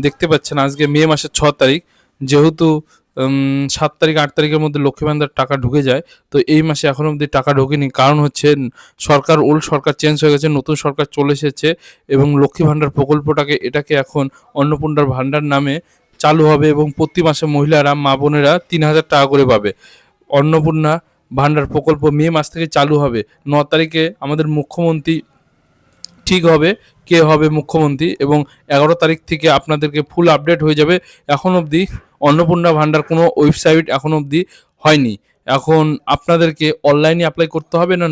দেখতে পাচ্ছেন আজকে মে মাসের 6 তারিখ, যেহেতু 7 তারিখ 8 তারিখের মধ্যে লক্ষ্মী ভান্ডার টাকা ঢুকে যায়, তো এই মাসে এখনো অবধি টাকা ঢোকেনি। কারণ হচ্ছে সরকার, ওল্ড সরকার চেঞ্জ হয়ে গেছে, নতুন সরকার চলে এসেছে এবং লক্ষ্মী ভান্ডার প্রকল্পটাকে এটাকে এখন অন্নপূর্ণার ভান্ডার নামে চালু হবে এবং প্রতি মাসে মহিলারা, মা বোনেরা 3,000 টাকা করে পাবে। অন্নপূর্ণা ভান্ডার প্রকল্প মে মাস থেকে চালু হবে। 9 তারিখে আমাদের মুখ্যমন্ত্রী ঠিক হবে কে হবে মুখ্যমন্ত্রী, এবং 11 তারিখ থেকে আপনাদেরকে ফুল আপডেট হয়ে যাবে। এখন অবধি অন্নপূর্ণা ভান্ডার কোনো ওয়েবসাইট এখন অবধি হয়নি। এখন আপনাদেরকে অনলাইনে অ্যাপ্লাই করতে হবে, না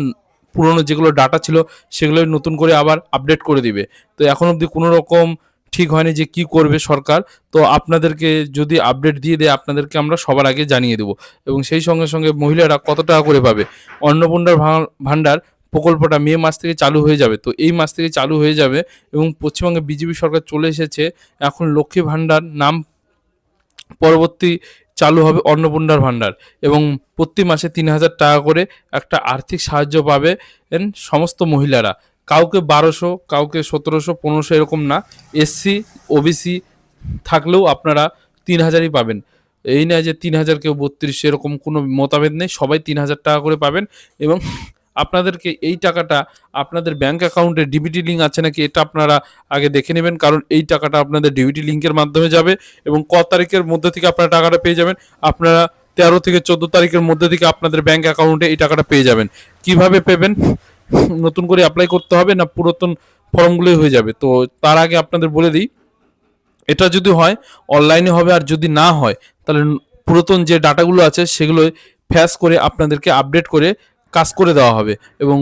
পুরনো যেগুলো ডাটা ছিল সেগুলোই নতুন করে আবার আপডেট করে দিবে। তো এখন অবধি কোনো রকম ঠিক হয়নি যে কি করবে সরকার। তো আপনাদেরকে যদি আপডেট দিয়ে দেয়, আপনাদেরকে আমরা সবার আগে জানিয়ে দেবো। এবং সেই সঙ্গে সঙ্গে মহিলারা কত টাকা করে পাবে। অন্নপূর্ণার ভান্ডার প্রকল্পটা মে মাস থেকে চালু হয়ে যাবে। তো এই মাস থেকে চালু হয়ে যাবে এবং পশ্চিমবঙ্গে বিজেপি সরকার চলে এসেছে। এখন লক্ষ্মী ভান্ডার নাম পরবর্তী চালু হবে অন্নপূর্ণার ভান্ডার, এবং প্রতি মাসে 3,000 টাকা করে একটা আর্থিক সাহায্য পাবে সমস্ত মহিলারা। কাউকে 1200, কাউকে 1700, 1500 এরকম না। এসসি, ওবিসি থাকলেও আপনারা 3,000ই পাবেন। এই নয় যে 3,000 কেউ 3200, এরকম কোনো মতভেদ নেই। সবাই 3,000 টাকা করে পাবেন এবং আপনাদেরকে এই টাকাটা আপনাদের ব্যাঙ্ক অ্যাকাউন্টে ডিবিটি লিঙ্ক আছে নাকি এটা আপনারা আগে দেখে নেবেন, কারণ এই টাকাটা আপনাদের ডিবিটি লিঙ্কের মাধ্যমে যাবে। এবং ক তারিখের মধ্যে থেকে আপনারা টাকাটা পেয়ে যাবেন, আপনারা 13 থেকে 14 তারিখের মধ্যে থেকে আপনাদের ব্যাঙ্ক অ্যাকাউন্টে এই টাকাটা পেয়ে যাবেন। কিভাবে পেবেন, নতুন করে অ্যাপ্লাই করতে হবে না পুরাতন ফর্মগুলোই হয়ে যাবে? তো তার আগে আপনাদের বলে দিই, এটা যদি হয় অনলাইনে হবে, আর যদি না হয় তাহলে পুরাতন যে ডাটাগুলো আছে সেগুলো ফ্যাশ করে আপনাদেরকে আপডেট করে কাজ করে দেওয়া হবে। এবং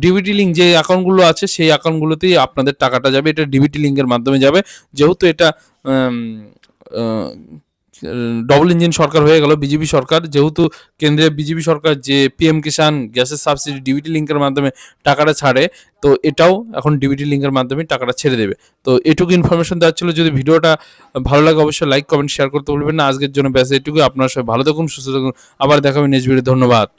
ডিবিটি লিঙ্ক যে অ্যাকাউন্টগুলো আছে সেই অ্যাকাউন্টগুলোতেই আপনাদের টাকাটা যাবে। এটা ডিবিটি লিঙ্কের মাধ্যমে যাবে। যেহেতু এটা ডবল ইঞ্জিন সরকার হয়ে গেল বিজেপি সরকার, যেহেতু কেন্দ্রে বিজেপি সরকার যে পিএম কিষাণ গ্যাসের সাবসিডি ডিবিটি লিঙ্কের মাধ্যমে টাকাটা ছাড়ে, তো এটাও এখন ডিবিটি লিঙ্কের মাধ্যমে টাকাটা ছেড়ে দেবে। তো এটুকু ইনফরমেশন দেওয়ার ছিল। যদি ভিডিওটা ভালো লাগে অবশ্যই লাইক, কমেন্ট, শেয়ার করতে বলবেন না। আজকের জন্য ব্যাস এটুকু। আপনারা সবাই ভালো থাকুন, সুস্থ থাকুন। আবার দেখা হবে নেক্সট ভিডিও। ধন্যবাদ।